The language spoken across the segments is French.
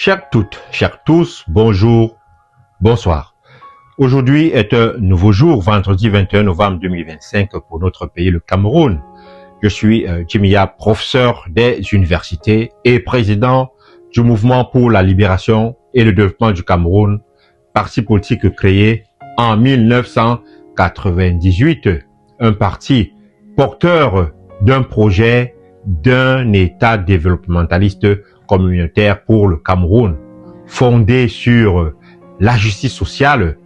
Chers toutes, chers tous, bonjour, bonsoir. Aujourd'hui est un nouveau jour, vendredi 21 novembre 2025 pour notre pays, le Cameroun. Je suis Jimmy Yap, professeur des universités et président du mouvement pour la libération et le développement du Cameroun, parti politique créé en 1998, un parti porteur d'un projet d'un État développementaliste communautaire pour le Cameroun, fondé sur la justice sociale,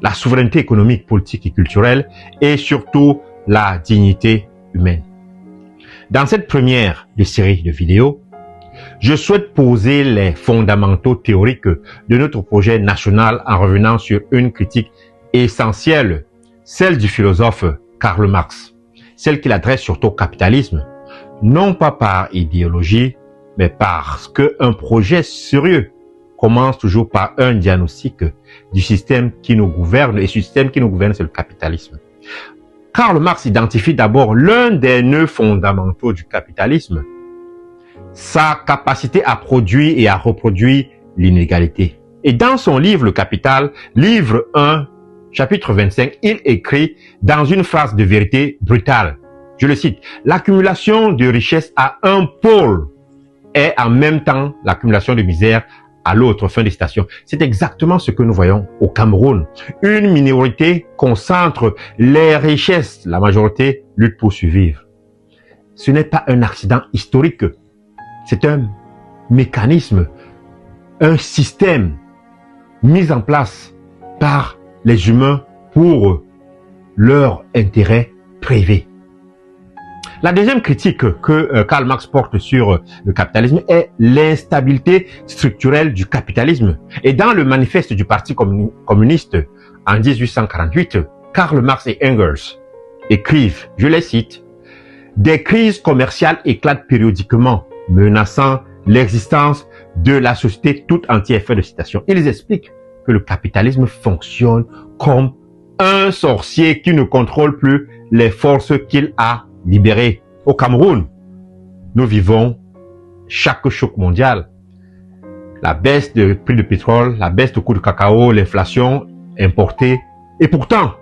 la souveraineté économique, politique et culturelle et surtout la dignité humaine. Dans cette première série de vidéos, je souhaite poser les fondamentaux théoriques de notre projet national en revenant sur une critique essentielle, celle du philosophe Karl Marx, celle qu'il adresse surtout au capitalisme, non pas par idéologie, mais parce qu'un projet sérieux commence toujours par un diagnostic du système qui nous gouverne, et ce système qui nous gouverne, c'est le capitalisme. Karl Marx identifie d'abord l'un des nœuds fondamentaux du capitalisme, sa capacité à produire et à reproduire l'inégalité. Et dans son livre Le Capital, livre 1, chapitre 25, il écrit dans une phrase de vérité brutale, je le cite, « L'accumulation de richesses à un pôle est en même temps l'accumulation de misère à l'autre. » Fin de citation. C'est exactement ce que nous voyons au Cameroun. Une minorité concentre les richesses, la majorité lutte pour survivre. Ce n'est pas un accident historique, c'est un mécanisme, un système mis en place par les humains pour leur intérêt privé. La deuxième critique que Karl Marx porte sur le capitalisme est l'instabilité structurelle du capitalisme. Et dans le manifeste du Parti communiste en 1848, Karl Marx et Engels écrivent, je les cite, « Des crises commerciales éclatent périodiquement, menaçant l'existence de la société toute entière. » Fin de citation. Ils expliquent que le capitalisme fonctionne comme un sorcier qui ne contrôle plus les forces qu'il a libéré. Au Cameroun, nous vivons chaque choc mondial. La baisse du prix du pétrole, la baisse du coût du cacao, l'inflation importée. Et pourtant,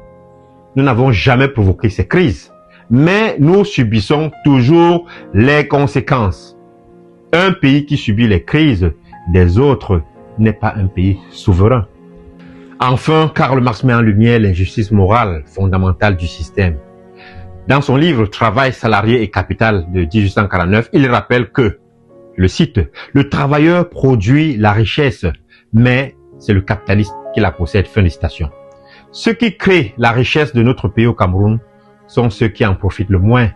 nous n'avons jamais provoqué ces crises. Mais nous subissons toujours les conséquences. Un pays qui subit les crises des autres n'est pas un pays souverain. Enfin, Karl Marx met en lumière l'injustice morale fondamentale du système. Dans son livre « Travail, salarié et capital » de 1849, il rappelle que, je le cite, « Le travailleur produit la richesse, mais c'est le capitaliste qui la possède. » Fin de citation. Ceux qui créent la richesse de notre pays au Cameroun sont ceux qui en profitent le moins.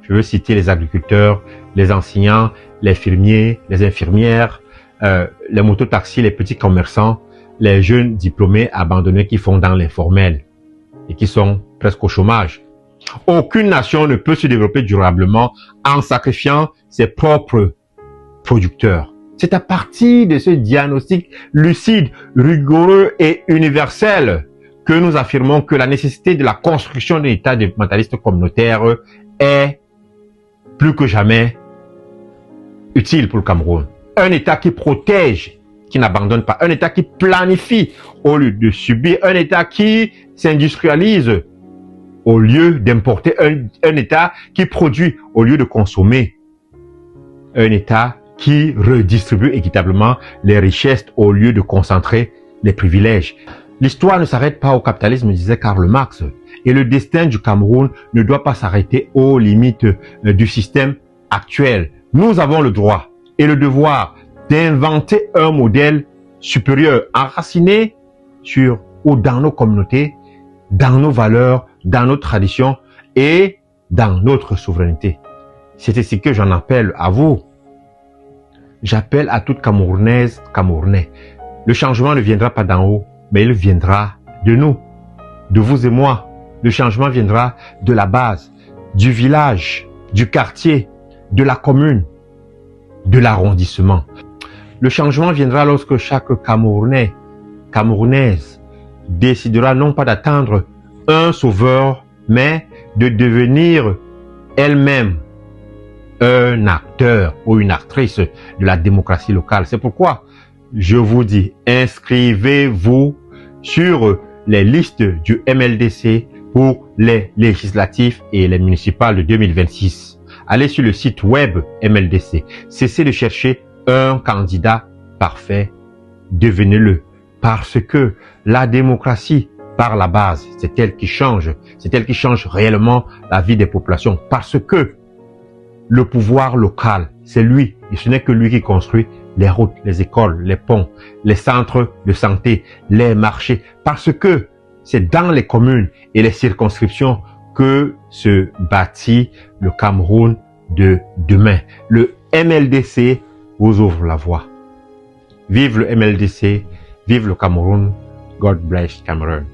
Je veux citer les agriculteurs, les enseignants, les fermiers, les infirmières, les mototaxis, les petits commerçants, les jeunes diplômés abandonnés qui font dans l'informel et qui sont presque au chômage. Aucune nation ne peut se développer durablement en sacrifiant ses propres producteurs. C'est à partir de ce diagnostic lucide, rigoureux et universel que nous affirmons que la nécessité de la construction d'un État développementaliste communautaire est plus que jamais utile pour le Cameroun. Un État qui protège, qui n'abandonne pas, un État qui planifie au lieu de subir, un État qui s'industrialise au lieu d'importer, un État qui produit au lieu de consommer, un État qui redistribue équitablement les richesses au lieu de concentrer les privilèges. L'histoire ne s'arrête pas au capitalisme, disait Karl Marx, et le destin du Cameroun ne doit pas s'arrêter aux limites du système actuel. Nous avons le droit et le devoir d'inventer un modèle supérieur, enraciné sur ou dans nos communautés, dans nos valeurs, dans nos traditions et dans notre souveraineté. C'est ici que j'en appelle à vous. J'appelle à toute Camerounaise, Camerounais. Le changement ne viendra pas d'en haut, mais il viendra de nous, de vous et moi. Le changement viendra de la base, du village, du quartier, de la commune, de l'arrondissement. Le changement viendra lorsque chaque Camerounais, Camerounaise décidera non pas d'attendre un sauveur, mais de devenir elle-même un acteur ou une actrice de la démocratie locale. C'est pourquoi je vous dis, inscrivez-vous sur les listes du MLDC pour les législatives et les municipales de 2026. Allez sur le site web MLDC. Cessez de chercher un candidat parfait. Devenez-le. Parce que la démocratie, par la base, c'est elle qui change. C'est elle qui change réellement la vie des populations. Parce que le pouvoir local, c'est lui. Et ce n'est que lui qui construit les routes, les écoles, les ponts, les centres de santé, les marchés. Parce que c'est dans les communes et les circonscriptions que se bâtit le Cameroun de demain. Le MLDC vous ouvre la voie. Vive le MLDC, vive le Cameroun. God bless Cameroun.